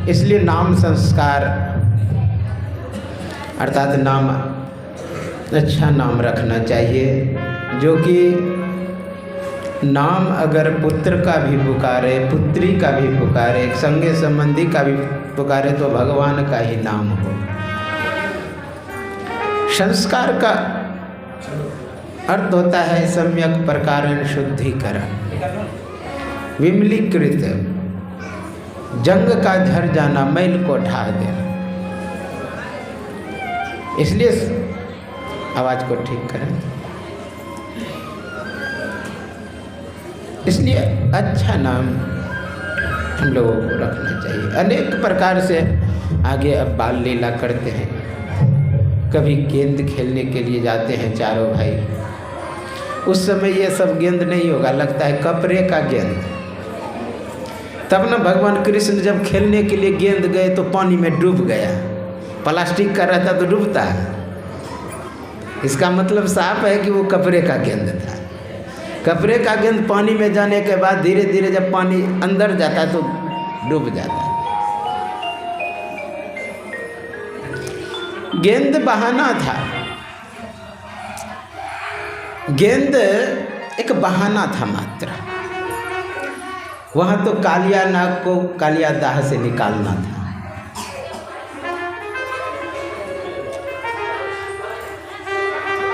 इसलिए नाम संस्कार अर्थात नाम, अच्छा नाम रखना चाहिए, जो कि नाम अगर पुत्र का भी पुकारे, पुत्री का भी पुकारे, संगे संबंधी का भी पुकारे तो भगवान का ही नाम हो। संस्कार का अर्थ होता है सम्यक प्रकारेण शुद्धिकरण, विमलीकृत, जंग का झर जाना, मैल को ढा देना। इसलिए आवाज को ठीक करें। इसलिए अच्छा नाम हम लोगों को रखना चाहिए। अनेक प्रकार से आगे अब बाल लीला करते हैं। कभी गेंद खेलने के लिए जाते हैं चारों भाई, उस समय ये सब गेंद नहीं होगा, लगता है कपड़े का गेंद। तब ना भगवान कृष्ण जब खेलने के लिए गेंद गए तो पानी में डूब गया। प्लास्टिक का रहता तो डूबता है। इसका मतलब साफ है कि वो कपड़े का गेंद था। कपड़े का गेंद पानी में जाने के बाद धीरे धीरे जब पानी अंदर जाता है तो डूब जाता है। गेंद बहाना था, गेंद एक बहाना था मात्र। वहाँ तो कालिया नाग को कालिया दाह से निकालना था।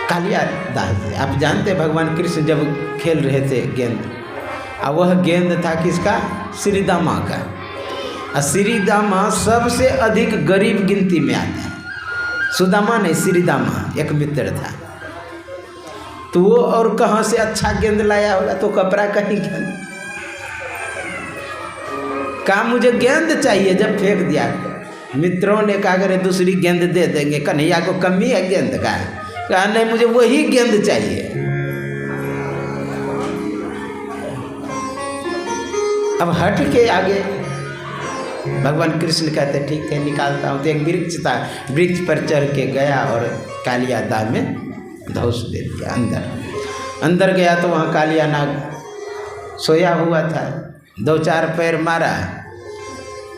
कालिया दाह से आप जानते हैं, भगवान कृष्ण जब खेल रहे थे गेंद, और वह गेंद था किसका? श्रीदामा का। और श्रीदामा सबसे अधिक गरीब गिनती में आता है। सुदामा नहीं, श्रीदामा एक मित्र था। तो वो और कहाँ से अच्छा गेंद लाया होगा? तो कपड़ा का ही गेंद। कहा मुझे गेंद चाहिए। जब फेंक दिया, मित्रों ने कहा अगर दूसरी गेंद दे देंगे, कन्हैया को कमी है गेंद का। कहा नहीं, मुझे वही गेंद चाहिए। अब हट के आगे भगवान कृष्ण कहते ठीक है निकालता हूँ। तो एक वृक्ष था, वृक्ष पर चढ़ के गया और कालिया दाह में धौंस दे दिया। अंदर गया तो वहाँ कालिया नाग सोया हुआ था। 2-4 पैर मारा,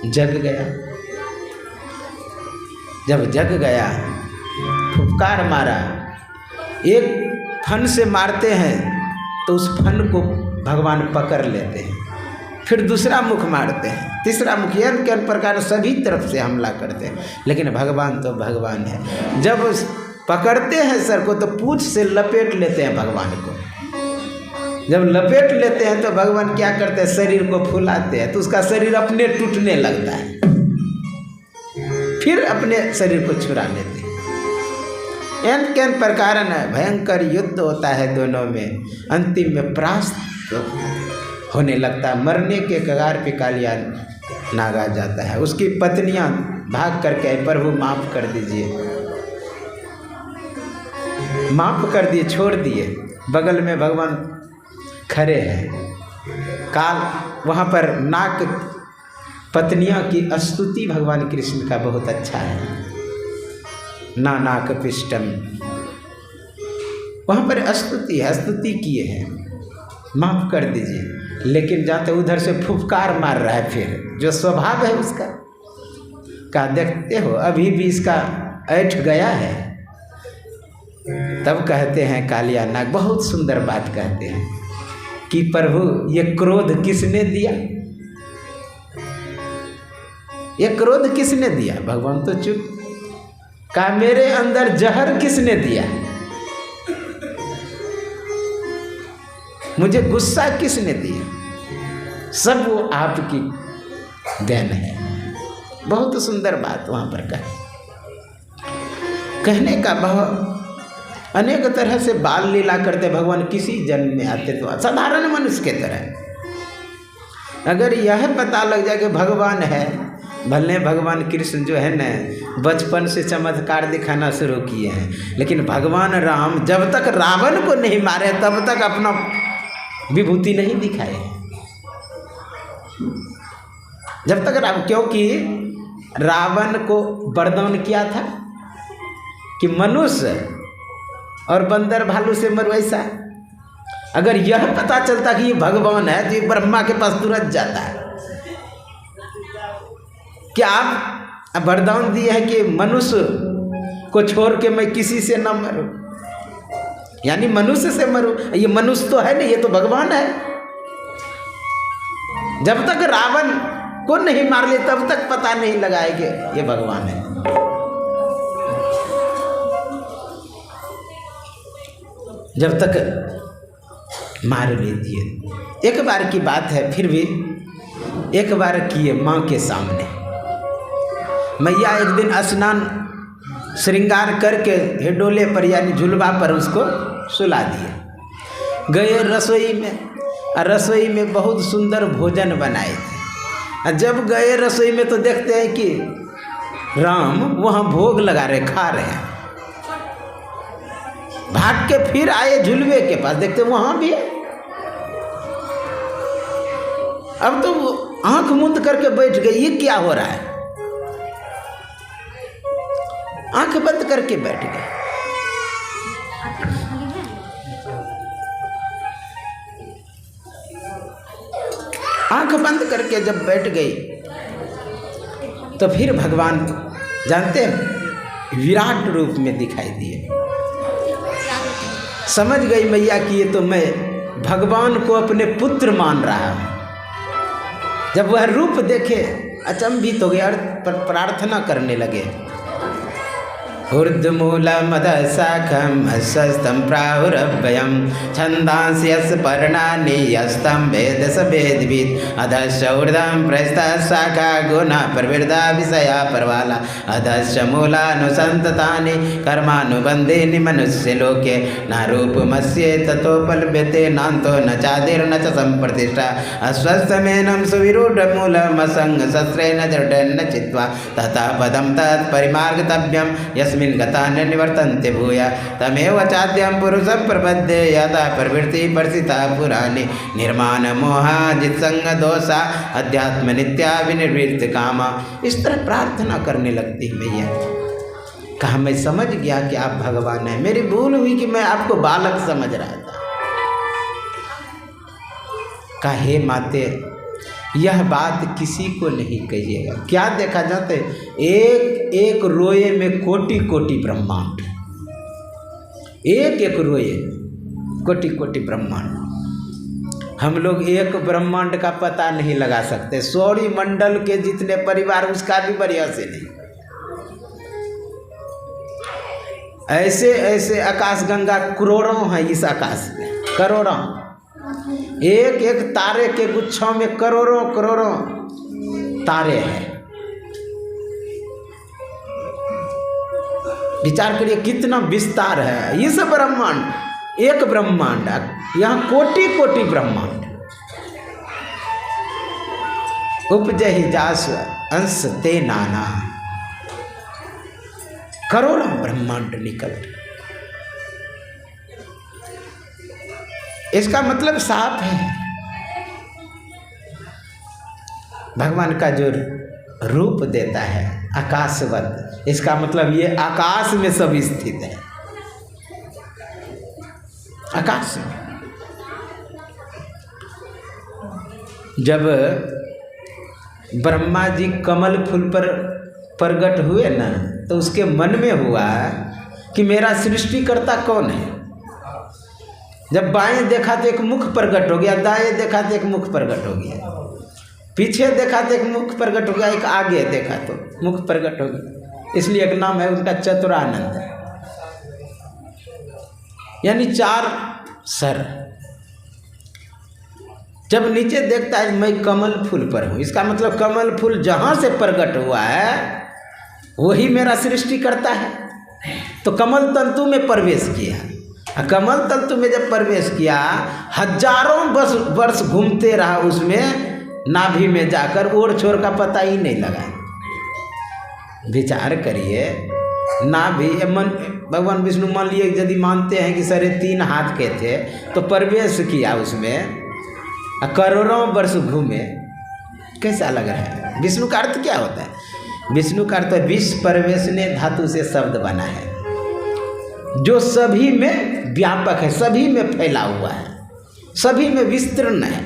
जग गया। जब जग गया, फुफकार मारा। एक फन से मारते हैं तो उस फन को भगवान पकड़ लेते हैं, फिर दूसरा मुख मारते हैं, तीसरा मुख, के प्रकार सभी तरफ से हमला करते हैं। लेकिन भगवान तो भगवान है। जब पकड़ते हैं सर को तो पूंछ से लपेट लेते हैं भगवान को। जब लपेट लेते हैं तो भगवान क्या करते हैं? शरीर को फुलाते हैं, तो उसका शरीर अपने टूटने लगता है। फिर अपने शरीर को छुड़ा लेते हैं। एन प्रकार भयंकर युद्ध होता है दोनों में। अंतिम में परास्त होने लगता है। मरने के कगार पे कालिया नाग आ जाता है। उसकी पत्नियां भाग करके प्रभु माफ कर दीजिए, माफ कर दिए, छोड़ दिए। बगल में भगवान खड़े हैं। काल वहाँ पर नाग पत्नियां की स्तुति भगवान कृष्ण का बहुत अच्छा है। नाक पिष्टम, वहाँ पर स्तुति है, स्तुति किए हैं, माफ कर दीजिए। लेकिन जाते उधर से फुफकार मार रहा है, फिर जो स्वभाव है उसका। का देखते हो अभी भी इसका ऐठ गया है। तब कहते हैं कालिया नाग बहुत सुंदर बात कहते हैं कि प्रभु ये क्रोध किसने दिया? ये क्रोध किसने दिया? भगवान तो चुप। कहा मेरे अंदर जहर किसने दिया? मुझे गुस्सा किसने दिया? सब वो आपकी देन है। बहुत सुंदर बात वहाँ पर कहने का बहुत अनेक तरह से बाल लीला करते भगवान। किसी जन्म में आते तो साधारण मनुष्य के तरह। अगर यह पता लग जाए कि भगवान है, भले भगवान कृष्ण जो है न बचपन से चमत्कार दिखाना शुरू किए हैं, लेकिन भगवान राम जब तक रावण को नहीं मारे तब तक अपना विभूति नहीं दिखाए। जब तक क्योंकि रावण को वरदान किया था कि मनुष्य और बंदर भालू से मरो। ऐसा अगर यह पता चलता कि ये भगवान है तो ये ब्रह्मा के पास तुरंत जाता है। क्या आप वरदान दिए हैं कि मनुष्य को छोड़ के मैं किसी से न मरूं, यानी मनुष्य से मरूं? ये मनुष्य तो है नहीं, ये तो भगवान है। जब तक रावण को नहीं मार ले तब तक पता नहीं लगाएंगे ये भगवान है। जब तक मार ले दिए। एक बार की बात है, फिर भी एक बार किए माँ के सामने। मैया एक दिन स्नान श्रृंगार करके हिडोले पर यानी झुलवा पर उसको सुला दिए। गए रसोई में, और रसोई में बहुत सुंदर भोजन बनाए थे। और जब गए रसोई में तो देखते हैं कि राम वहाँ भोग लगा रहे, खा रहे हैं। भाग के फिर आए झुलवे के पास, देखते वहाँ भी है। अब तो वो आंख मूंद करके बैठ गई, ये क्या हो रहा है? आंख बंद करके बैठ गए। आंख बंद करके जब बैठ गई तो फिर भगवान जानते हैं विराट रूप में दिखाई दिए। समझ गई मैया कि ये तो मैं भगवान को अपने पुत्र मान रहा हूं। जब वह रूप देखे अचंभित हो गए और प्रार्थना करने लगे। ऊर्ध्वमूलमधःशाखम् अश्वत्थं प्राहुरव्ययं छन्दांसि यस्य पर्णानि यस्तं वेद स वेदवित् अधश्च ऊर्ध्वं प्रस्थः शाखा गुणा प्रवृद्धा विषया परवाला अधश्च मूलानुसन्ततानि कर्मानुबन्धीनि मनुष्यलोके न रूपमस्य ततोपलभ्यते नान्तो न चादिर्न च सम्प्रतिष्ठा अश्वत्थमेनं सुविरूढमूलमसङ्गशस्त्रेण दृढेन चित्वा ततः पदं तत्परिमार्गतव्यं यस्मिन् गता न निवर्तन्ते भूया तमेव चाद्यं पुरुषं प्रपद्ये यदा प्रवृत्ति परिस्थिता पुराणी निर्माण मोहाजित संग दोषा अध्यात्म नित्या विनिर्वृत्त कामा। इस तरह प्रार्थना करने लगती है मैया। कहा मैं समझ गया कि आप भगवान हैं, मेरी भूल हुई कि मैं आपको बालक समझ रहा था। कहा हे माते यह बात किसी को नहीं कहिएगा। क्या देखा जाता है? एक एक रोए में कोटि कोटि ब्रह्मांड, एक एक रोए कोटि कोटि ब्रह्मांड। हम लोग एक ब्रह्मांड का पता नहीं लगा सकते। सौरी मंडल के जितने परिवार उसका भी बढ़िया से नहीं। ऐसे ऐसे आकाश गंगा करोड़ों हैं इस आकाश में, करोड़ों। एक एक तारे के गुच्छों में करोड़ों करोड़ों तारे हैं। विचार करिए कितना विस्तार है इस ब्रह्मांड। एक ब्रह्मांड, यहाँ कोटि कोटि ब्रह्मांड। उपजहि जास अंश ते नाना, करोड़ों ब्रह्मांड निकल। इसका मतलब साफ है भगवान का जो रूप देता है आकाशवत, इसका मतलब ये आकाश में सब स्थित है। आकाश में जब ब्रह्मा जी कमल फूल पर प्रकट हुए ना, तो उसके मन में हुआ कि मेरा सृष्टिकर्ता कौन है। जब बाएं देखा तो एक मुख प्रकट हो गया, दाएं देखा तो एक मुख प्रकट हो गया, पीछे देखा तो एक मुख प्रकट हो गया, एक आगे देखा तो मुख प्रकट हो गया। इसलिए एक नाम है उनका चतुरानंद, यानी चार सर। जब नीचे देखता है मैं कमल फूल पर हूँ, इसका मतलब कमल फूल जहाँ से प्रकट हुआ है वही मेरा सृष्टि करता है। तो कमल तंतु में प्रवेश किया। कमल तंतु में जब प्रवेश किया, हजारों वर्ष घूमते रहा उसमें, नाभि में जाकर ओर छोर का पता ही नहीं लगा। विचार करिए, नाभि मन भगवान विष्णु मान लिए यदि मानते हैं कि 3.5 हाथ के थे, तो प्रवेश किया उसमें, करोड़ों वर्ष घूमे। कैसा लग रहा है? विष्णु का अर्थ क्या होता है? विष्णु का अर्थ विश्व प्रवेशने धातु से शब्द बना है, जो सभी में व्यापक है, सभी में फैला हुआ है, सभी में विस्तीर्ण है।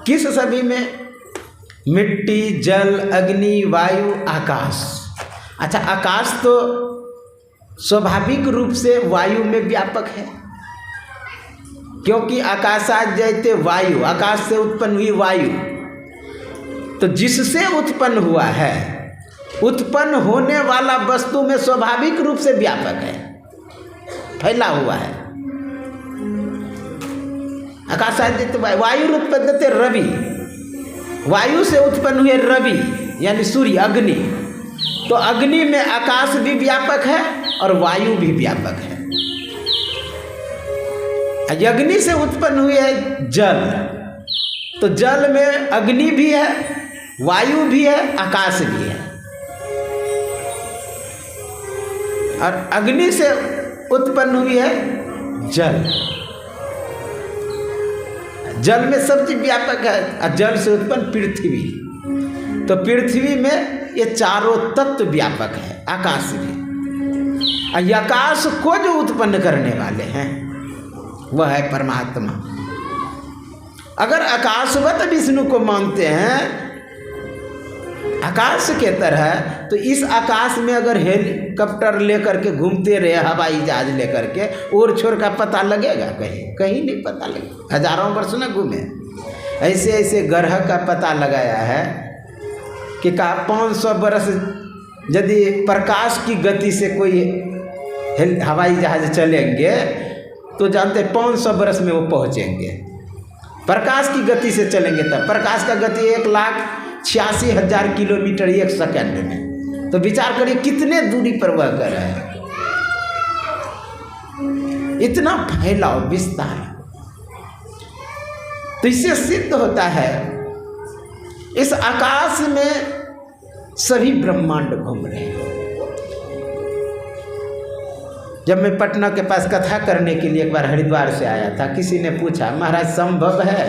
किस सभी में? मिट्टी, जल, अग्नि, वायु, आकाश। अच्छा, आकाश तो स्वाभाविक रूप से वायु में व्यापक है, क्योंकि आकाशात जयते वायु, आकाश से उत्पन्न हुई वायु। तो जिससे उत्पन्न हुआ है, उत्पन्न होने वाला वस्तु में स्वाभाविक रूप से व्यापक है, फैला हुआ है। आकाशात जयते वायु उत्पन्न रवि, वायु से उत्पन्न हुए रवि यानी सूर्य, अग्नि। तो अग्नि में आकाश भी व्यापक है और वायु भी व्यापक है। अग्नि से उत्पन्न हुए है जल, तो जल में अग्नि भी है, वायु भी है, आकाश भी है। और अग्नि से उत्पन्न हुई है जल, जल में सब चीज व्यापक है। और जल से उत्पन्न पृथ्वी, तो पृथ्वी में ये चारों तत्व व्यापक है, आकाश भी। और आकाश को जो उत्पन्न करने वाले हैं वह है परमात्मा। अगर आकाशवत विष्णु को मानते हैं आकाश के तरह, तो इस आकाश में अगर हेलीकॉप्टर लेकर के घूमते रहे, हवाई जहाज लेकर के, और छोर का पता लगेगा? कहीं नहीं पता लगेगा। हजारों वर्ष न घूमे। ऐसे ऐसे ग्रह का पता लगाया है कि 500 वर्ष यदि प्रकाश की गति से कोई हवाई जहाज चलेंगे तो जानते 500 वर्ष में वो पहुंचेंगे। प्रकाश की गति से चलेंगे तब। प्रकाश का गति 1,86,000 किलोमीटर 1 सेकंड में। तो विचार करिए कितने दूरी पर वह कर रहा है। इतना फैलाव, विस्तार। तो इससे सिद्ध होता है इस आकाश में सभी ब्रह्मांड घूम रहे हैं। जब मैं पटना के पास कथा करने के लिए एक बार हरिद्वार से आया था, किसी ने पूछा, महाराज संभव है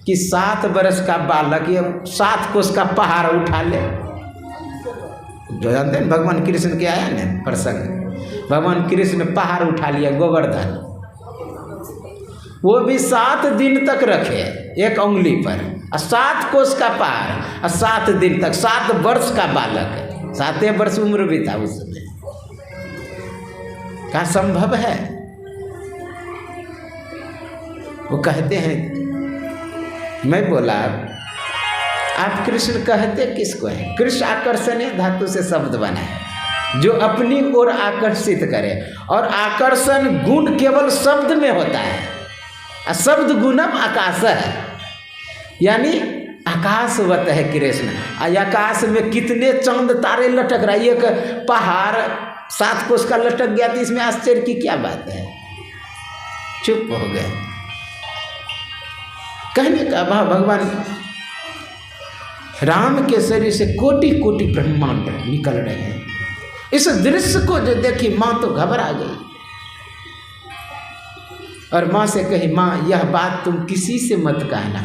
कि 7 वर्ष का बालक ये 7 कोस का पहाड़ उठा ले? जो जानते हैं भगवान कृष्ण के आया ना प्रसंग, भगवान कृष्ण ने पहाड़ उठा लिया गोवर्धन, वो भी 7 दिन तक रखे एक उंगली पर, 7 कोस का पहाड़, 7 दिन तक, 7 वर्ष का बालक, 7 वर्ष उम्र भी था उस समय। क्या संभव है? वो कहते हैं, मैं बोला आप कृष्ण कहते किसको हैं? कृष्ण आकर्षण धातु से शब्द बना है जो अपनी ओर आकर्षित करे, और आकर्षण गुण केवल शब्द में होता है। शब्द गुणम आकाश है, यानी आकाशवत है कृष्ण। आकाश में कितने चांद तारे लटक रहा है, एक पहाड़ 7 कोस का लटक गया, तो इसमें आश्चर्य की क्या बात है? चुप हो गए। कहने का भाव, भगवान राम के शरीर से कोटि कोटि ब्रह्मांड निकल रहे हैं। इस दृश्य को जो देखी माँ तो घबरा गई, और माँ से कही, माँ यह बात तुम किसी से मत कहना।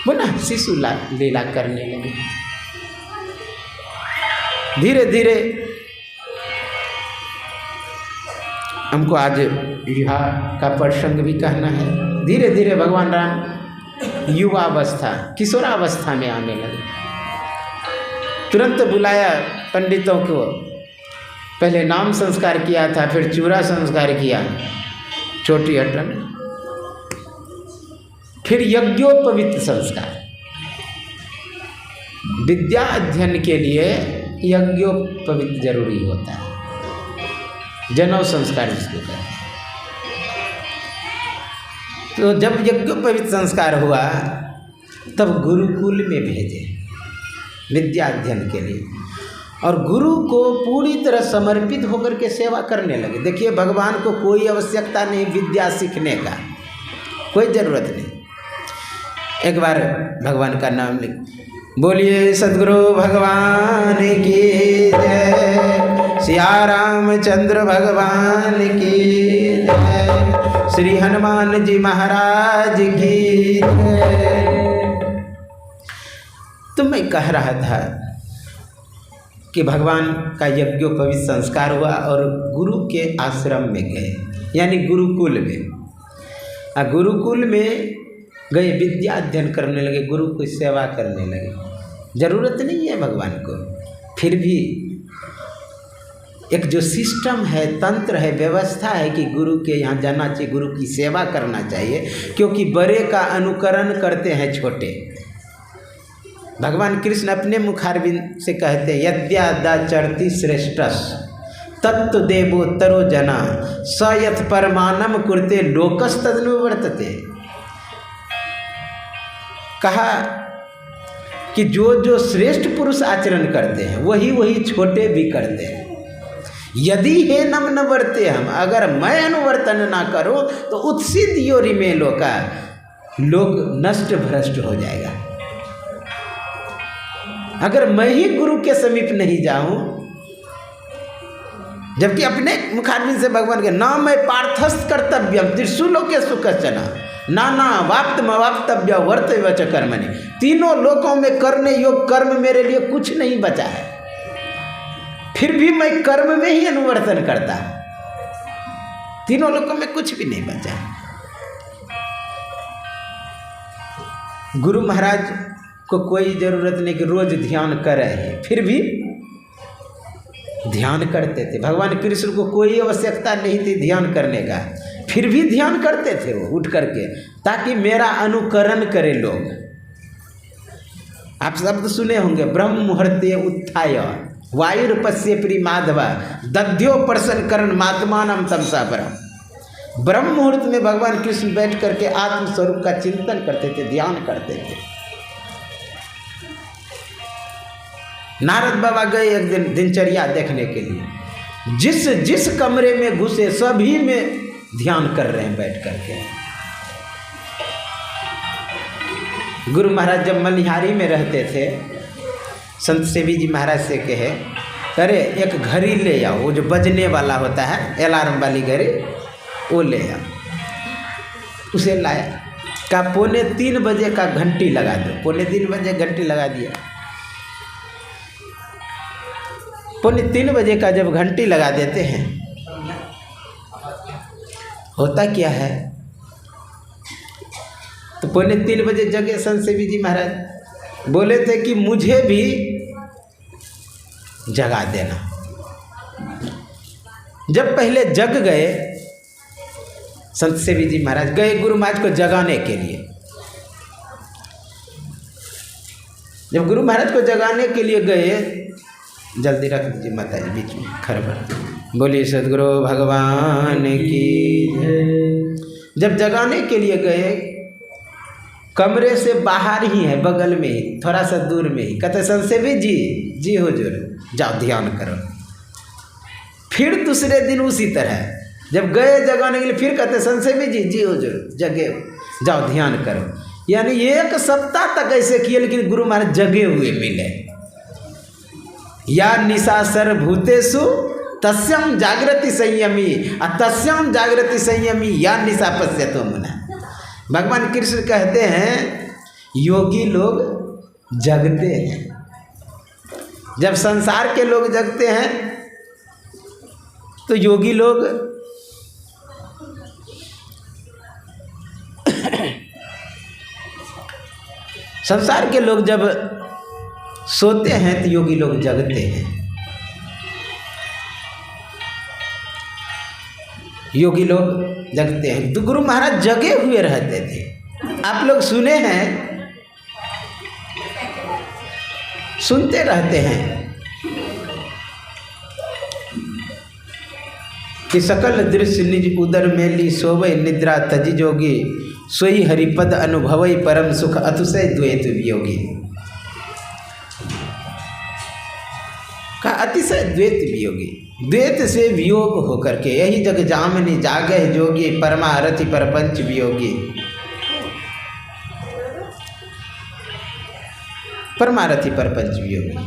पुनः शिशु लीला करने लगे। धीरे धीरे हमको आज विवाह का प्रसंग भी कहना है। धीरे धीरे भगवान राम युवावस्था, किशोरावस्था में आने लगे। तुरंत बुलाया पंडितों को, पहले नाम संस्कार किया था, फिर चूड़ा संस्कार किया छोटी हटन, फिर यज्ञोपवीत संस्कार। विद्या अध्ययन के लिए यज्ञोपवीत जरूरी होता है, जनेऊ संस्कार जिसको कहते हैं। तो जब यज्ञोपवीत संस्कार हुआ तब गुरुकुल में भेजे विद्या अध्ययन के लिए, और गुरु को पूरी तरह समर्पित होकर के सेवा करने लगे। देखिए, भगवान को कोई आवश्यकता नहीं विद्या सीखने का, कोई ज़रूरत नहीं। एक बार भगवान का नाम लिख, बोलिए सद्गुरु भगवान की जय, सिया रामचंद्र भगवान की जय, श्री हनुमान जी महाराज की जय। तो मैं कह रहा था कि भगवान का यज्ञोपवीत संस्कार हुआ और गुरु के आश्रम में गए, यानी गुरुकुल में। गुरुकुल में गए विद्या अध्ययन करने लगे, गुरु की सेवा करने लगे। ज़रूरत नहीं है भगवान को, फिर भी एक जो सिस्टम है, तंत्र है, व्यवस्था है कि गुरु के यहाँ जाना चाहिए, गुरु की सेवा करना चाहिए, क्योंकि बड़े का अनुकरण करते हैं छोटे। भगवान कृष्ण अपने मुखारविंद से कहते हैं, यद्यादाचरति श्रेष्ठस तत्व देवोत्तरो जना स यथ परमानम कुरते लोकस तदनुवर्तते। कहा कि जो श्रेष्ठ पुरुष आचरण करते हैं वही छोटे भी करते हैं। यदि हे नम न वर्ते हम, अगर मैं अनुवर्तन ना करूं तो उत्सित योरि में लोका, लोग नष्ट भ्रष्ट हो जाएगा। अगर मैं ही गुरु के समीप नहीं जाऊं, जबकि अपने मुखारविंद से भगवान के नाम में पार्थस्थ कर्तव्यम त्रिशूलोकेषु कश्चन नाना वाप्तमवाप्तव्य वर्तते च कर्मणि। तीनों लोकों में करने योग कर्म मेरे लिए कुछ नहीं बचा है, फिर भी मैं कर्म में ही अनुवर्तन करता। तीनों लोकों में कुछ भी नहीं बचा है। गुरु महाराज को कोई ज़रूरत नहीं कि रोज ध्यान करे, फिर भी ध्यान करते थे। भगवान कृष्ण को कोई आवश्यकता नहीं थी ध्यान करने का, फिर भी ध्यान करते थे वो उठ करके, ताकि मेरा अनुकरण करे लोग। आप शब्द सुने होंगे, ब्रह्म मुहूर्ते उत्थाय वायुर्पश्य प्रिय माधव दध्यो पर्शन करण मात्मानम तमसा परम। ब्रह्म मुहूर्त में भगवान कृष्ण बैठ करके आत्मस्वरूप का चिंतन करते थे, ध्यान करते थे। नारद बाबा गए एक दिन दिनचर्या देखने के लिए, जिस कमरे में घुसे सभी में ध्यान कर रहे हैं बैठ करके। गुरु महाराज जब मनिहारी में रहते थे, संत सेवी जी महाराज से कहे, अरे एक घड़ी ले आओ, वो जो बजने वाला होता है अलार्म वाली घड़ी, वो ले आओ। उसे लाया, कहा 2:45 बजे का घंटी लगा दो। 2:45 बजे घंटी लगा दिया। 2:45 बजे का जब घंटी लगा देते हैं, होता क्या है, तो 2:45 बजे जगे संत सेवी जी महाराज, बोले थे कि मुझे भी जगा देना। जब पहले जग गए, संत सेवी जी महाराज गए गुरु महाराज को जगाने के लिए। जब गुरु महाराज को जगाने के लिए गए, जल्दी रख दीजिए माता जी बीच में खरबर, बोलिए सद्गुरु भगवान की जय। जब जगाने के लिए गए, कमरे से बाहर ही है, बगल में ही, थोड़ा सा दूर में ही, कहते संत सेवी जी हुजूर जाओ ध्यान करो। फिर दूसरे दिन उसी तरह जब गए जगाने के लिए, फिर कहते संत सेवी जी हुजूर जगे जाओ ध्यान करो। यानी 1 सप्ताह तक ऐसे किए, लेकिन गुरु महाराज जगे हुए मिले। या निशा सर्वभूतेषु तस्याम जागृति संयमी तस्याम जागृति संयमी या निशा पश्यतो मुना। भगवान कृष्ण कहते हैं योगी लोग जगते हैं। जब संसार के लोग जगते हैं तो योगी लोग संसार के लोग जब सोते हैं तो योगी लोग जगते हैं। योगी लोग जगते हैं, तो गुरु महाराज जगे हुए रहते थे। आप लोग सुने हैं, सुनते रहते हैं कि सकल दृश्य निज उदर मेली सोवै निद्रा तजी जोगी सोई हरिपद अनुभवै परम सुख अतिशय द्वैत वियोगी। का अतिशय द्वैत वियोगी, द्वैत से वियोग होकर के यही जग जामनि जागे जोगी परमारथि परपंच वियोगी। परमारथि परपंच वियोगी,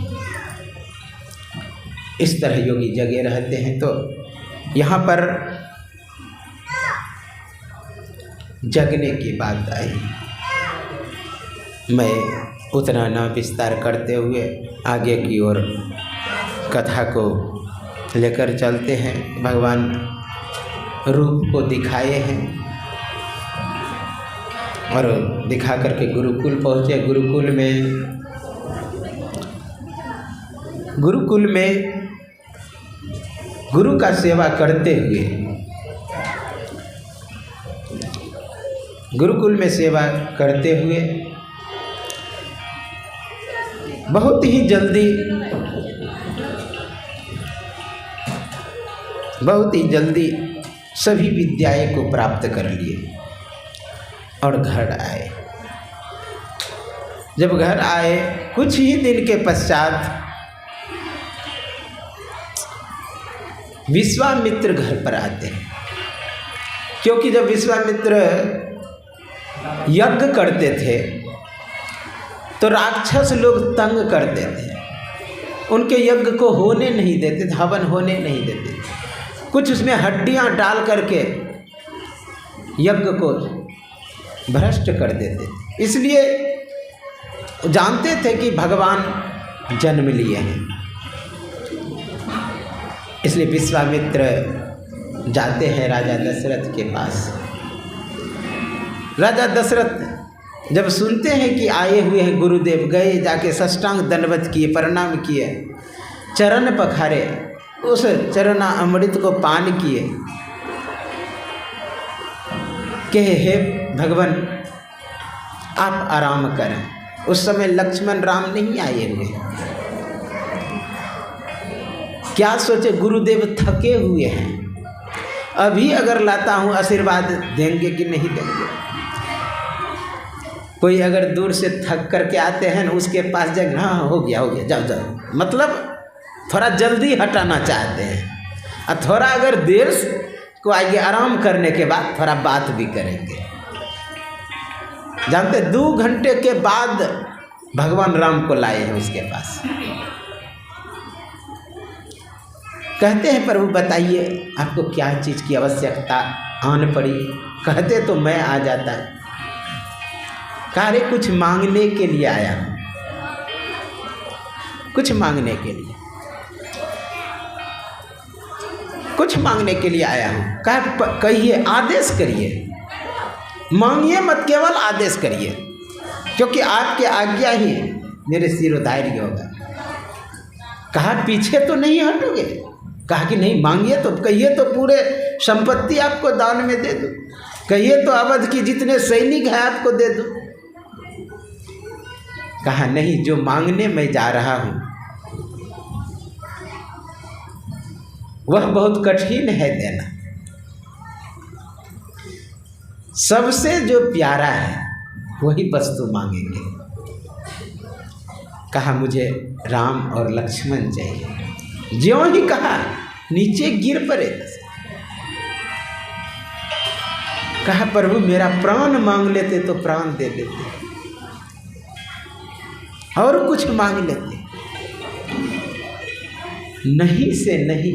इस तरह योगी जगे रहते हैं। तो यहाँ पर जगने की बात आई, मैं उतना न विस्तार करते हुए आगे की ओर कथा को लेकर चलते हैं। भगवान रूप को दिखाए हैं, और दिखा करके गुरुकुल पहुँचे। गुरुकुल में गुरु का सेवा करते हुए, गुरुकुल में सेवा करते हुए बहुत ही जल्दी सभी विद्याएं को प्राप्त कर लिए और घर आए। जब घर आए कुछ ही दिन के पश्चात विश्वामित्र घर पर आते हैं, क्योंकि जब विश्वामित्र यज्ञ करते थे तो राक्षस लोग तंग करते थे, उनके यज्ञ को होने नहीं देते थे, हवन होने नहीं देते थे, कुछ उसमें हड्डियां डाल करके यज्ञ को भ्रष्ट कर देते थे। इसलिए जानते थे कि भगवान जन्म लिए हैं। इसलिए विश्वामित्र जाते हैं राजा दशरथ के पास। राजा दशरथ जब सुनते हैं कि आए हुए हैं गुरुदेव, गए जाके साष्टांग दंडवत किए, प्रणाम किए, चरण पखारे, उस चरणा अमृत को पान किए, कहे हे भगवान आप आराम करें। उस समय लक्ष्मण राम नहीं आए हुए, क्या सोचे गुरुदेव थके हुए हैं, अभी अगर लाता हूँ आशीर्वाद देंगे कि नहीं देंगे। कोई अगर दूर से थक करके आते हैं ना, उसके पास जाए, हाँ हो गया जाओ जाओ, मतलब थोड़ा जल्दी हटाना चाहते हैं। और थोड़ा अगर देर को आइए, आराम करने के बाद थोड़ा बात भी करेंगे। जानते 2 घंटे के बाद भगवान राम को लाए हैं उसके पास। कहते हैं प्रभु बताइए आपको क्या चीज़ की आवश्यकता आन पड़ी। कहते तो मैं आ जाता, कहा रे कुछ मांगने के लिए आया हूँ, कुछ मांगने के लिए, कुछ मांगने के लिए आया हूँ। कहा कहिए, आदेश करिए, मांगिए मत, केवल आदेश करिए, क्योंकि आपके आज्ञा ही मेरे सिरोधार्य होगा। कहा पीछे तो नहीं हटोगे। कहा कि नहीं, मांगिए तो, कहिए तो पूरे संपत्ति आपको दान में दे दूँ, कहिए तो अवध की जितने सैनिक हैं आपको दे दूँ। कहा नहीं, जो मांगने मैं जा रहा हूँ वह बहुत कठिन है देना। सबसे जो प्यारा है वही वस्तु मांगेंगे। कहा मुझे राम और लक्ष्मण चाहिए। ज्यों ही कहा नीचे गिर पड़े। कहा प्रभु मेरा प्राण मांग लेते तो प्राण दे देते, और कुछ मांग लेते। नहीं से नहीं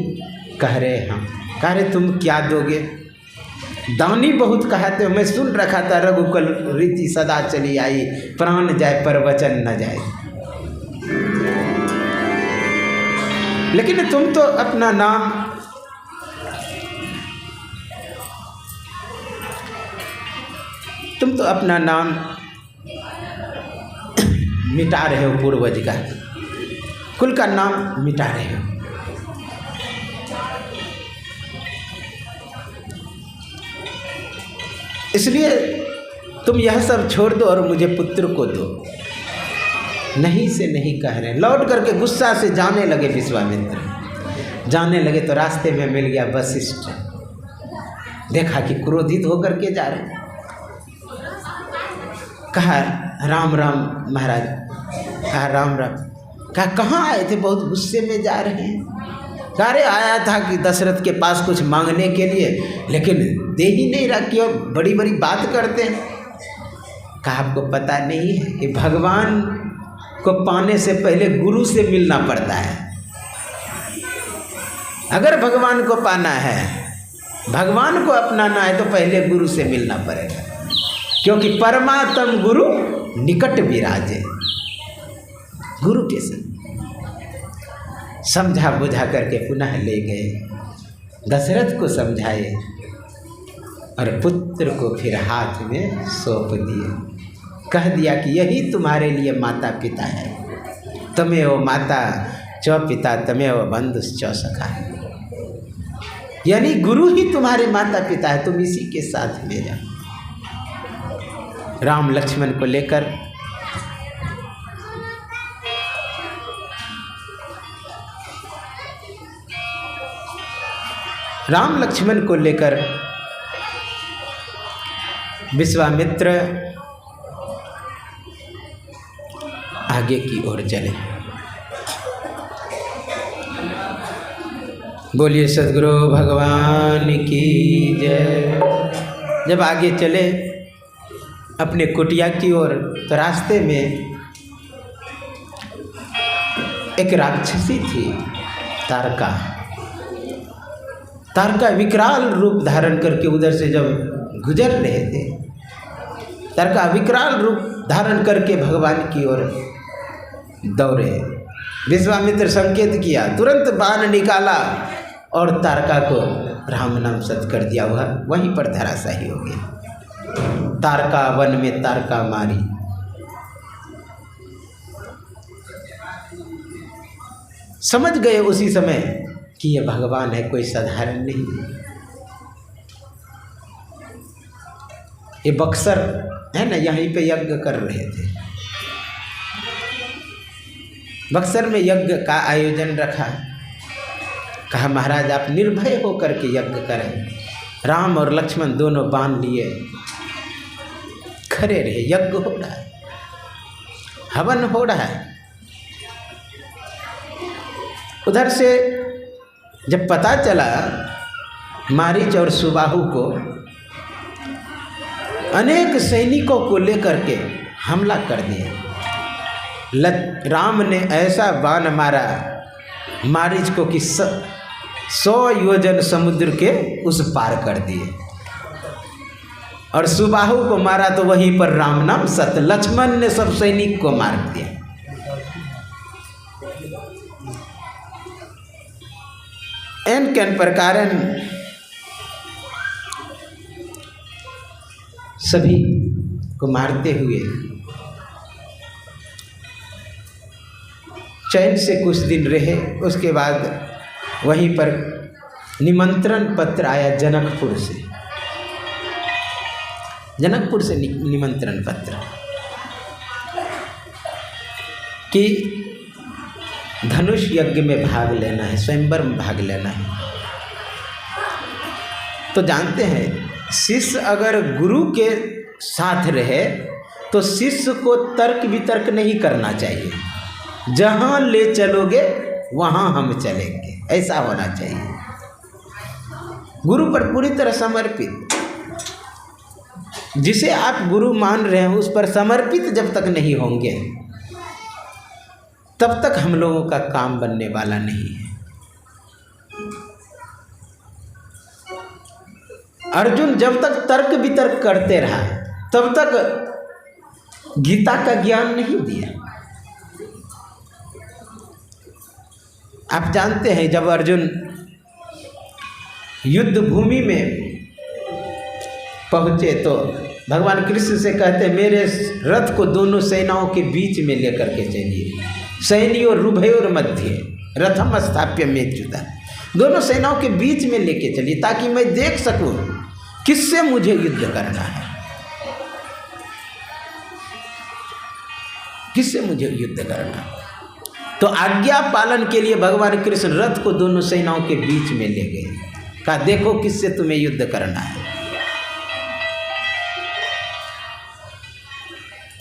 कह रहे हम। कह रहे तुम क्या दोगे? दानी बहुत कहते हो, मैं सुन रखा था रघुकुल रीति सदा चली आई, प्राण जाए पर वचन न जाए। लेकिन तुम तो अपना नाम मिटा रहे हो, पूर्वज का कुल का नाम मिटा रहे हो। इसलिए तुम यह सब छोड़ दो और मुझे पुत्र को दो। नहीं से नहीं कह रहे। लौट करके गुस्सा से जाने लगे विश्वामित्र। जाने लगे तो रास्ते में मिल गया वशिष्ठ। देखा कि क्रोधित होकर के जा रहे। कहा राम राम महाराज। कहा राम राम। कहा कहाँ आए थे? बहुत गुस्से में जा रहे हैं। अरे आया था कि दशरथ के पास कुछ मांगने के लिए, लेकिन दे ही नहीं रहा, क्यों बड़ी बड़ी बात करते हैं। कहा आपको पता नहीं है कि भगवान को पाने से पहले गुरु से मिलना पड़ता है। अगर भगवान को पाना है, भगवान को अपनाना है, तो पहले गुरु से मिलना पड़ेगा, क्योंकि परमात्म गुरु निकट विराजे। गुरु के संग समझा बुझा करके पुनः ले गए। दशरथ को समझाए और पुत्र को फिर हाथ में सौंप दिए, कह दिया कि यही तुम्हारे लिए माता पिता है, तमेव माता च पिता तमेव बंधुश्च सखा, यानी गुरु ही तुम्हारे माता पिता है, तुम इसी के साथ में जाओ। राम लक्ष्मण को लेकर विश्वामित्र आगे की ओर चले। बोलिए सद्गुरु भगवान की जय। जब आगे चले अपने कुटिया की ओर, तो रास्ते में एक राक्षसी थी तारका। तारका विकराल रूप धारण करके उधर से जब गुजर रहे थे, तारका विकराल रूप धारण करके भगवान की ओर दौड़े। विश्वामित्र संकेत किया, तुरंत बाण निकाला और तारका को राम नाम सत कर दिया। हुआ वहीं पर धराशायी हो गया। तारका वन में तारका मारी। समझ गए उसी समय कि ये भगवान है, कोई साधारण नहीं। ये बक्सर है ना, यहीं पे यज्ञ कर रहे थे। बक्सर में यज्ञ का आयोजन रखा। कहा महाराज आप निर्भय होकर के यज्ञ करें। राम और लक्ष्मण दोनों बांध लिए खड़े रहे। यज्ञ हो रहा है, हवन हो रहा है। उधर से जब पता चला मारीच और सुबाहु को, अनेक सैनिकों को लेकर के हमला कर दिया। राम ने ऐसा बाण मारा मारीच को कि 100 योजन समुद्र के उस पार कर दिए, और सुबाहु को मारा तो वहीं पर राम नाम सत। लक्ष्मण ने सब सैनिक को मार दिया। एन कैन प्रकार सभी को मारते हुए चैन से कुछ दिन रहे। उसके बाद वहीं पर निमंत्रण पत्र आया जनकपुर से। जनकपुर से निमंत्रण पत्र कि धनुष यज्ञ में भाग लेना है, स्वयंवर में भाग लेना है। तो जानते हैं शिष्य अगर गुरु के साथ रहे तो शिष्य को तर्क वितर्क नहीं करना चाहिए। जहाँ ले चलोगे वहाँ हम चलेंगे, ऐसा होना चाहिए। गुरु पर पूरी तरह समर्पित। जिसे आप गुरु मान रहे हैं उस पर समर्पित जब तक नहीं होंगे तब तक हम लोगों का काम बनने वाला नहीं है। अर्जुन जब तक तर्क वितर्क करते रहा तब तक गीता का ज्ञान नहीं दिया। आप जानते हैं जब अर्जुन युद्ध भूमि में पहुँचे तो भगवान कृष्ण से कहते मेरे रथ को दोनों सेनाओं के बीच में लेकर के चलिए। सैन्यों रुभयोर मध्य रथम स्थाप्य मेच्युता, दोनों सेनाओं के बीच में लेके चलिए ताकि मैं देख सकूं किससे मुझे युद्ध करना है, किससे मुझे युद्ध करना है। तो आज्ञा पालन के लिए भगवान कृष्ण रथ को दोनों सेनाओं के बीच में ले गए। कहा देखो किससे तुम्हें युद्ध करना है।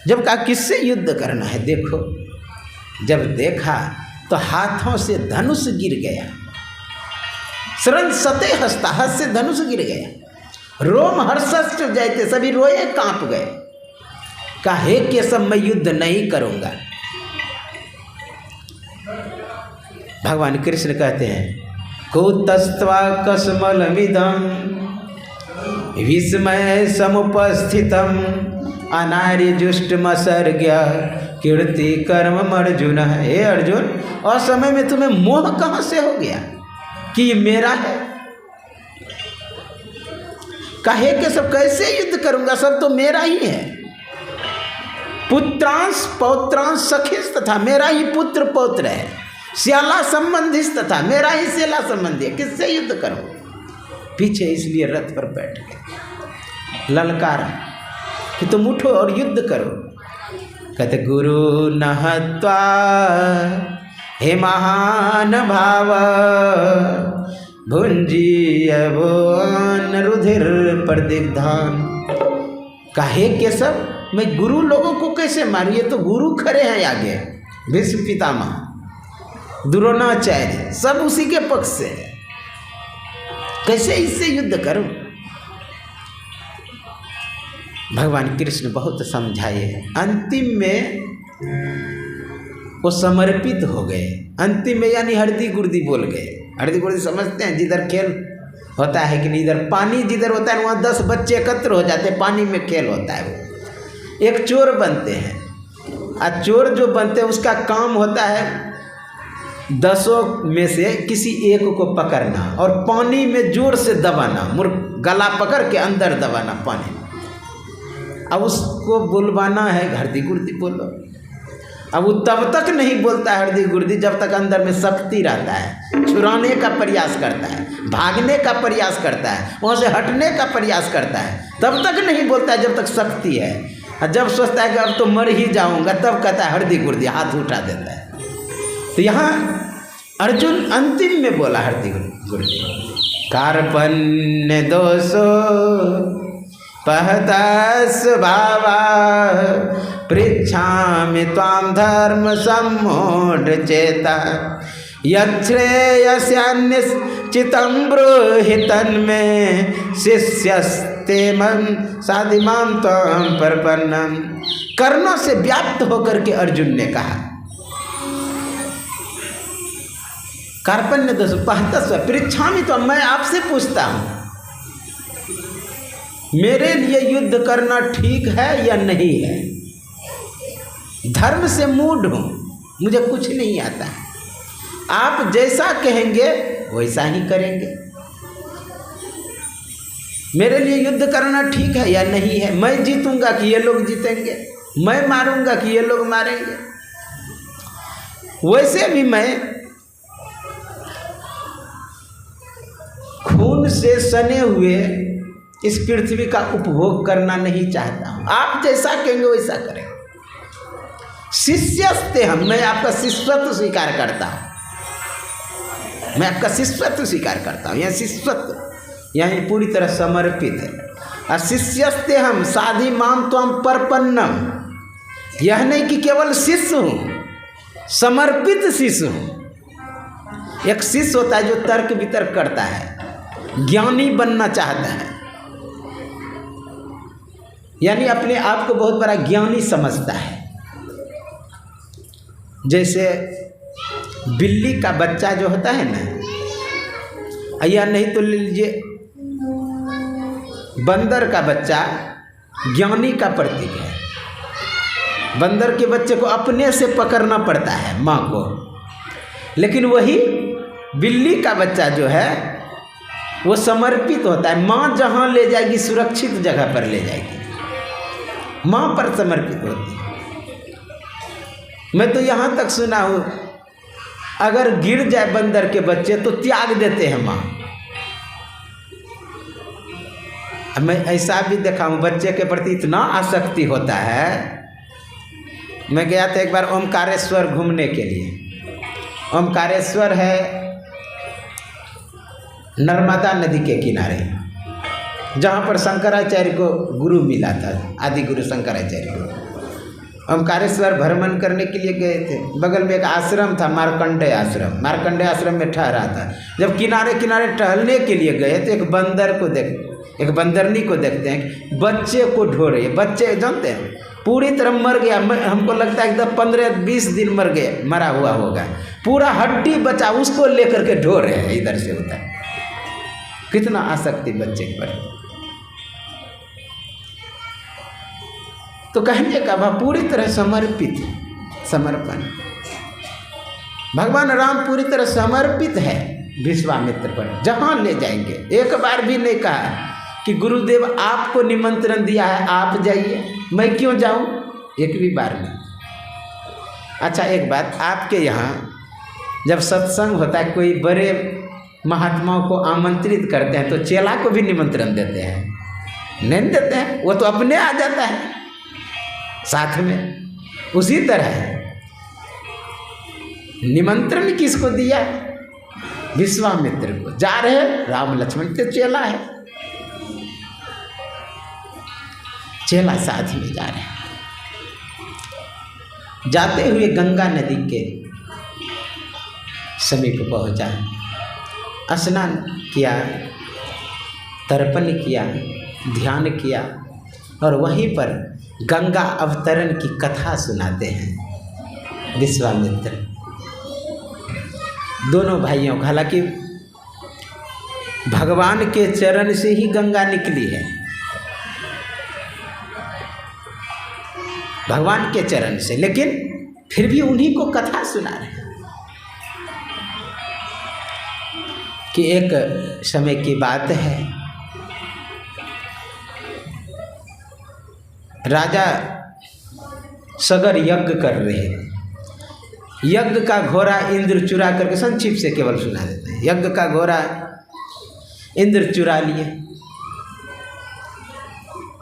जब कहा किससे युद्ध करना है देखो, जब देखा तो हाथों से धनुष गिर गया। शरण सते हस्ता, हस्त से धनुष गिर गया। रोम हर्षश्च जाते, सभी रोए कांप गए। कहा हे केशव मैं युद्ध नहीं करूंगा। भगवान कृष्ण कहते हैं कुतस्त्वा कस्मलमिदं विस्मय समुपस्थितम अनार्यजुष्टमसर्ग्य कीर्ति कर्म अर्जुन। हे अर्जुन असमय में तुम्हें मोह कहाँ से हो गया कि ये मेरा है। कहे के सब कैसे युद्ध करूंगा, सब तो मेरा ही है। पुत्रांश पौत्रांश सखिस तथा, मेरा ही पुत्र पौत्र है। श्याला संबंधिस तथा, मेरा ही श्याला संबंधी है, किससे युद्ध करूं। पीछे इसलिए रथ पर बैठ गए, ललकारा कि तुम उठो और युद्ध करो। कहते गुरु नहत्वा हे महान भाव, भुंजीय भुवन रुधिर प्रदिग्धान। काहे के सब मैं गुरु लोगों को कैसे मारूं, ये तो गुरु खड़े हैं आगे, भीष्म पितामह, द्रोणाचार्य, सब उसी के पक्ष से है, कैसे इससे युद्ध करूं। भगवान कृष्ण बहुत समझाए, अंतिम में वो समर्पित हो गए। अंतिम में यानी हरदी गुर्दी बोल गए। हरदी गुर्दी समझते हैं, जिधर खेल होता है कि नहीं, इधर पानी जिधर होता है वहाँ 10 बच्चे एकत्र हो जाते हैं, पानी में खेल होता है। वो एक चोर बनते हैं, और चोर जो बनते हैं उसका काम होता है 10 में से किसी एक को पकड़ना और पानी में जोर से दबाना, गला पकड़ के अंदर दबाना पानी में। अब उसको बुलवाना है हरदी गुर्दी बोलो। अब वो तब तक नहीं बोलता है हरदी गुर्दी जब तक अंदर में शक्ति रहता है, छुड़ाने का प्रयास करता है, भागने का प्रयास करता है, वहाँ से हटने का प्रयास करता है, तब तक नहीं बोलता है जब तक शक्ति है। और जब सोचता है कि अब तो मर ही जाऊंगा, तब कहता है हरदी गुर्दी, हाथ उठा देता है। तो यहाँ अर्जुन अंतिम में बोला हरदी गुर्दी, कार्पण्य दोषो पहतस भावा, पृच्छामि त्वां धर्म सम्मूढ़ चेता, यच्छ्रेयस्यान्निश्चितं ब्रूहि तन्मे, शिष्यस्ते मन साधिमां त्वां प्रपन्नम्। कर्णों से व्याप्त होकर के अर्जुन ने कहा, कार्पण्य दोष पहतस पृच्छामि, तो मैं आपसे पूछता हूँ, मेरे लिए युद्ध करना ठीक है या नहीं है। धर्म से मूढ़ हूँ, मुझे कुछ नहीं आता है, आप जैसा कहेंगे वैसा ही करेंगे। मेरे लिए युद्ध करना ठीक है या नहीं है। मैं जीतूंगा कि ये लोग जीतेंगे, मैं मारूंगा कि ये लोग मारेंगे। वैसे भी मैं खून से सने हुए इस पृथ्वी का उपभोग करना नहीं चाहता हूं। आप जैसा कहेंगे वैसा करें। शिष्यस्ते हम, मैं आपका शिष्यत्व स्वीकार करता हूं, मैं आपका शिष्यत्व स्वीकार करता हूं। यह शिष्यत्व यहाँ पूरी तरह समर्पित है। और शिष्यस्ते हम साधि माम त्वं परपन्नम, यह नहीं कि केवल शिष्य हूँ, समर्पित शिष्य हूँ। एक शिष्य होता है जो तर्क वितर्क करता है, ज्ञानी बनना चाहता है, यानी अपने आप को बहुत बड़ा ज्ञानी समझता है। जैसे बिल्ली का बच्चा जो होता है ना, या नहीं तो ले लीजिए बंदर का बच्चा ज्ञानी का प्रतीक है। बंदर के बच्चे को अपने से पकड़ना पड़ता है माँ को, लेकिन वही बिल्ली का बच्चा जो है वो समर्पित होता है। माँ जहाँ ले जाएगी सुरक्षित जगह पर ले जाएगी, माँ पर समर्पित होती है। मैं तो यहाँ तक सुना हूँ, अगर गिर जाए बंदर के बच्चे तो त्याग देते हैं माँ। मैं ऐसा भी देखा हूँ, बच्चे के प्रति इतना आसक्ति होता है। मैं गया था एक बार ओमकारेश्वर घूमने के लिए। ओमकारेश्वर है नर्मदा नदी के किनारे, जहाँ पर शंकराचार्य को गुरु मिला था, आदि गुरु शंकराचार्य को। ओमकारेश्वर भ्रमण करने के लिए गए थे। बगल में एक आश्रम था, मार्कंडेय आश्रम। मार्कंडेय आश्रम में ठहरा था। जब किनारे किनारे टहलने के लिए गए तो एक बंदरनी को देखते हैं, बच्चे को ढो रही है। बच्चे जानते हैं पूरी तरह मर गया। हमको लगता है एकदम 15-20 दिन मरा हुआ होगा, पूरा हड्डी बचा, उसको लेकर के ढो रहे हैं इधर से उधर। कितना आसक्ति बच्चे पर। तो कहने का भाव पूरी तरह समर्पित, समर्पण। भगवान राम पूरी तरह समर्पित है विश्वामित्र पर, जहाँ ले जाएंगे। एक बार भी नहीं कहा कि गुरुदेव आपको निमंत्रण दिया है, आप जाइए, मैं क्यों जाऊं? एक भी बार नहीं। अच्छा एक बात, आपके यहाँ जब सत्संग होता है, कोई बड़े महात्माओं को आमंत्रित करते हैं तो चेला को भी निमंत्रण देते हैं? नहीं देते हैं, वो तो अपने आ जाता है साथ में। उसी तरह निमंत्रण किसको दिया? विश्वामित्र को। जा रहे राम लक्ष्मण तो चेला है, चेला साथ में जा रहे हैं। जाते हुए गंगा नदी के समीप पहुंचा, स्नान किया, तर्पण किया, ध्यान किया और वहीं पर गंगा अवतरण की कथा सुनाते हैं विश्वामित्र दोनों भाइयों को। हालांकि भगवान के चरण से ही गंगा निकली है, भगवान के चरण से, लेकिन फिर भी उन्हीं को कथा सुना रहे हैं कि एक समय की बात है, राजा सगर यज्ञ कर रहे हैं। यज्ञ का घोड़ा इंद्र चुरा करके, संक्षिप्त से केवल सुना देते हैं, यज्ञ का घोड़ा इंद्र चुरा लिए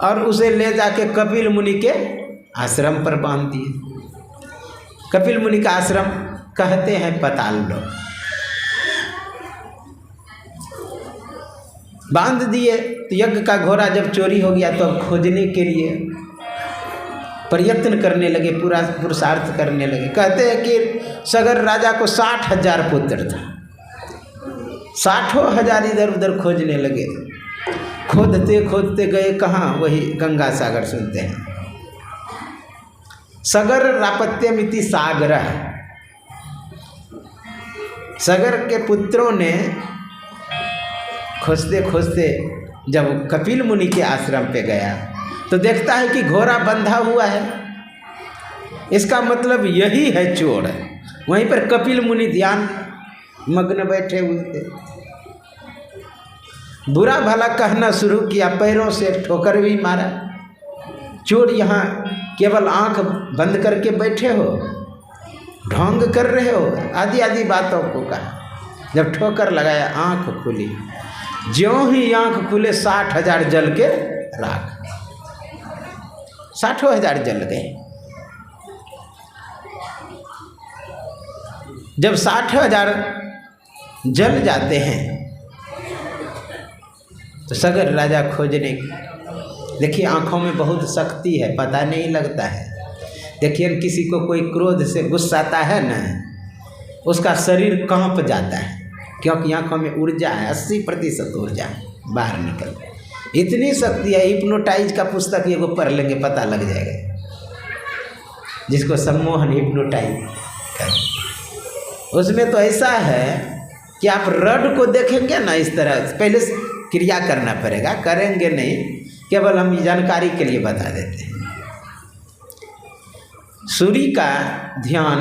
और उसे ले जाके कपिल मुनि के आश्रम पर बांध दिए। कपिल मुनि का आश्रम कहते हैं पाताल लोक। बांध दिए तो यज्ञ का घोड़ा जब चोरी हो गया तो अब खोजने के लिए प्रयत्न करने लगे, पूरा पुरुषार्थ करने लगे। कहते हैं कि सगर राजा को 60,000 पुत्र था, 60,000 इधर उधर खोजने लगे। खोदते खोदते गए कहाँ? वही गंगा सागर सुनते हैं, सगर रापत्यमिति सागर। सगर के पुत्रों ने खोजते खोजते जब कपिल मुनि के आश्रम पे गया तो देखता है कि घोड़ा बंधा हुआ है, इसका मतलब यही है चोर। वहीं पर कपिल मुनि ध्यान मग्न बैठे हुए थे। बुरा भला कहना शुरू किया, पैरों से ठोकर भी मारा। चोर यहाँ केवल आंख बंद करके बैठे हो, ढोंग कर रहे हो, आदि आदि बातों को कहा। जब ठोकर लगाया, आंख खुली, ज्यों ही आंख खुले 60,000 जल के राख, 60,000 जल गए। जब 60,000 जल जाते हैं तो सगर राजा खोजने, देखिए आंखों में बहुत शक्ति है, पता नहीं लगता है। देखिए किसी को कोई क्रोध से गुस्साता है ना, उसका शरीर कांप जाता है, क्योंकि आंखों में ऊर्जा है, 80% ऊर्जा बाहर निकल। इतनी शक्ति है, हिप्नोटाइज का पुस्तक ये वो पढ़ लेंगे, पता लग जाएगा, जिसको सम्मोहन हिप्नोटाइज कर। उसमें तो ऐसा है कि आप रड को देखेंगे ना, इस तरह पहले क्रिया करना पड़ेगा, करेंगे नहीं, केवल हम जानकारी के लिए बता देते हैं। सूर्य का ध्यान,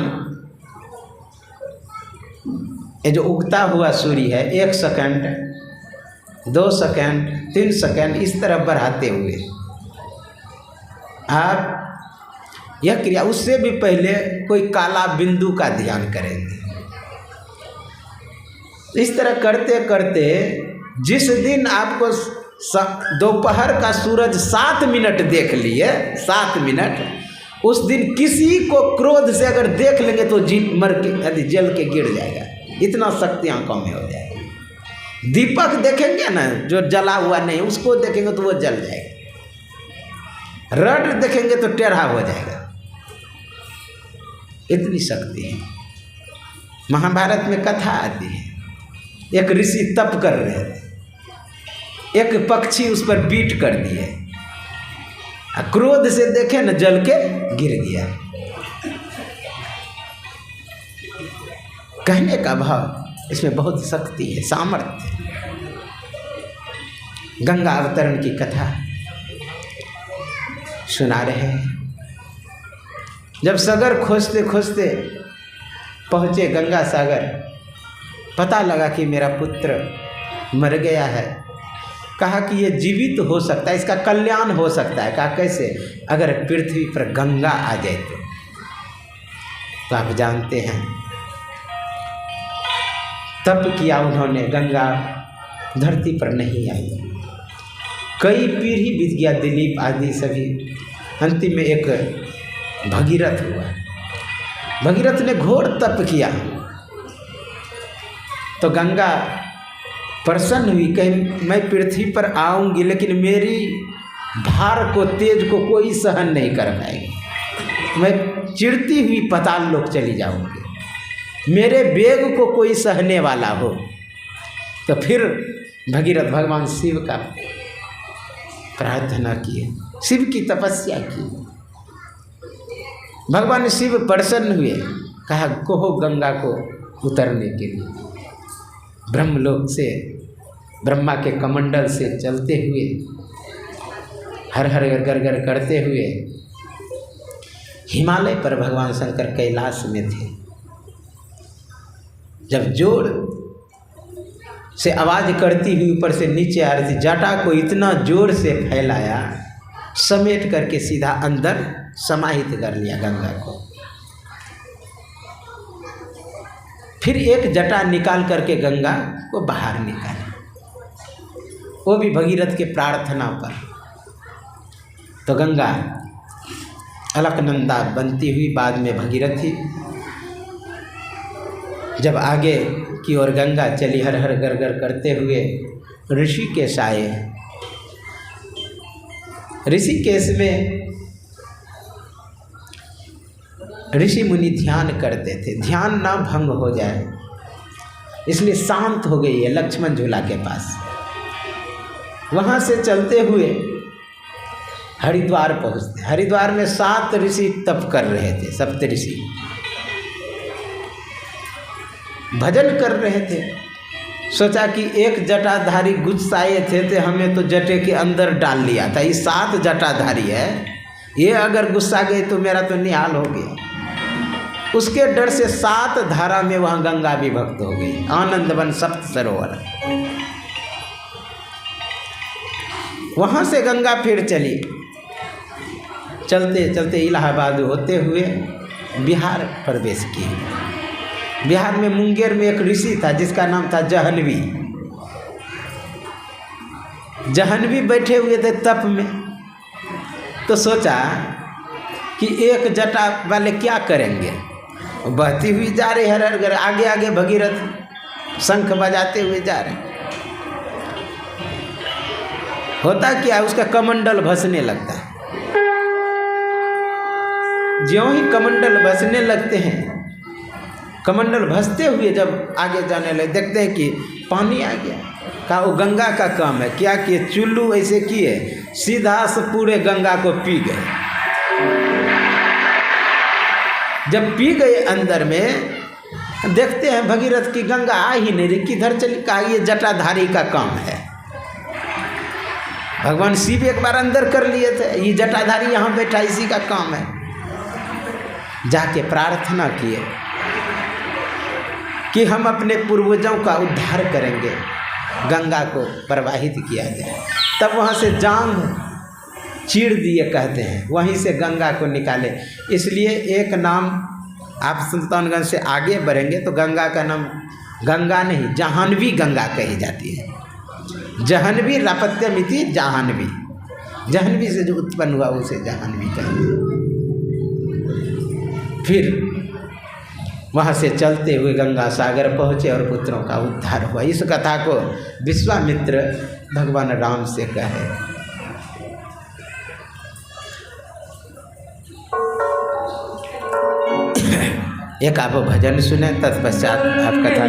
ये जो उगता हुआ सूर्य है, 1 सेकंड, 2 सेकंड, 3 सेकंड इस तरह बढ़ाते हुए आप यह क्रिया, उससे भी पहले कोई काला बिंदु का ध्यान करेंगे। इस तरह करते करते जिस दिन आपको दोपहर का सूरज 7 मिनट देख लिए, 7 मिनट, उस दिन किसी को क्रोध से अगर देख लेंगे तो मर के जल के गिर जाएगा, इतना शक्ति आंखों में हो जाएगा। दीपक देखेंगे ना, जो जला हुआ नहीं, उसको देखेंगे तो वो जल जाएगा। रड देखेंगे तो टेढ़ा हो जाएगा, इतनी शक्ति है। महाभारत में कथा आती है, एक ऋषि तप कर रहे थे, एक पक्षी उस पर बीट कर दिए, क्रोध से देखे न जल के गिर गया। कहने का भाव इसमें बहुत शक्ति है, सामर्थ्य। गंगा अवतरण की कथा सुना रहे हैं। जब सगर खोजते खोजते पहुँचे गंगा सागर, पता लगा कि मेरा पुत्र मर गया है। कहा कि ये जीवित हो सकता है, इसका कल्याण हो सकता है। कहा कैसे? अगर पृथ्वी पर गंगा आ जाए तो आप जानते हैं तप किया उन्होंने, गंगा धरती पर नहीं आई, कई पीढ़ी बीत गया, दिलीप आदि सभी, अंतिम में एक भगीरथ हुआ। भगीरथ ने घोर तप किया तो गंगा प्रसन्न हुई, कहीं मैं पृथ्वी पर आऊंगी लेकिन मेरी भार को, तेज को कोई सहन नहीं कर पाएगी, मैं चिढ़ती हुई पाताल लोक चली जाऊंगी, मेरे वेग को कोई सहने वाला हो। तो फिर भगीरथ भगवान शिव का प्रार्थना किए, शिव की तपस्या की, भगवान शिव प्रसन्न हुए, कहा कहो गंगा को उतरने के लिए। ब्रह्मलोक से, ब्रह्मा के कमंडल से चलते हुए, हर हर गर गर करते हुए हिमालय पर भगवान शंकर कैलाश में थे। जब जोर से आवाज करती हुई ऊपर से नीचे आ रही थी, जटा को इतना जोर से फैलाया, समेट करके सीधा अंदर समाहित कर लिया गंगा को। फिर एक जटा निकाल करके गंगा को बाहर निकाली, वो भी भगीरथ के प्रार्थना पर। तो गंगा अलकनंदा बनती हुई बाद में भगीरथी। जब आगे की ओर गंगा चली हर हर गर गर करते हुए ऋषिकेश आए। ऋषिकेश में ऋषि मुनि ध्यान करते थे, ध्यान ना भंग हो जाए इसलिए शांत हो गई है लक्ष्मण झूला के पास। वहाँ से चलते हुए हरिद्वार पहुँचते। हरिद्वार में 7 ऋषि तप कर रहे थे, सप्त ऋषि भजन कर रहे थे। सोचा कि एक जटाधारी गुस्साए थे तो हमें तो जटे के अंदर डाल लिया था, ये 7 जटाधारी है, ये अगर गुस्सा गए तो मेरा तो निहाल हो गया। उसके डर से 7 धारा में वहाँ गंगा विभक्त हो गई, आनंदवन सप्त सरोवर। वहाँ से गंगा फिर चली, चलते चलते इलाहाबाद होते हुए बिहार प्रवेश की। बिहार में मुंगेर में एक ऋषि था जिसका नाम था जहन्वी। जहन्वी बैठे हुए थे तप में, तो सोचा कि एक जटा वाले क्या करेंगे, बहती हुई जा रही हर हर, आगे आगे भगीरथ शंख बजाते हुए जा रहे। होता क्या, उसका कमंडल भसने लगता है। ज्यों ही कमंडल भसने लगते हैं, कमंडल भसते हुए जब आगे जाने लगे देखते हैं कि पानी आ गया। कहा वो गंगा का काम है। क्या किए, चुल्लू ऐसे किए, सीधा से पूरे गंगा को पी गए। जब पी गए अंदर में देखते हैं भगीरथ की गंगा आ ही नहीं रही, किधर चली। कहा ये जटाधारी का काम है। भगवान शिव एक बार अंदर कर लिए थे, ये जटाधारी यहाँ बैठा, इसी का काम है। जाके प्रार्थना किए कि हम अपने पूर्वजों का उद्धार करेंगे, गंगा को प्रवाहित किया जाए। तब वहाँ से जांघ चीर दिए कहते हैं, वहीं से गंगा को निकाले। इसलिए एक नाम, आप सुल्तानगंज से आगे बढ़ेंगे तो गंगा का नाम गंगा नहीं, जाह्नवी गंगा कही जाती है। जाह्नवी रापत्यमिति जाह्नवी, जाह्नवी से जो उत्पन्न हुआ उसे जाह्नवी कहते। फिर वहाँ से चलते हुए गंगा सागर पहुँचे और पुत्रों का उद्धार हुआ। इस कथा को विश्वामित्र भगवान राम से कहे। एक आप भजन सुने, तत्पश्चात आप कथा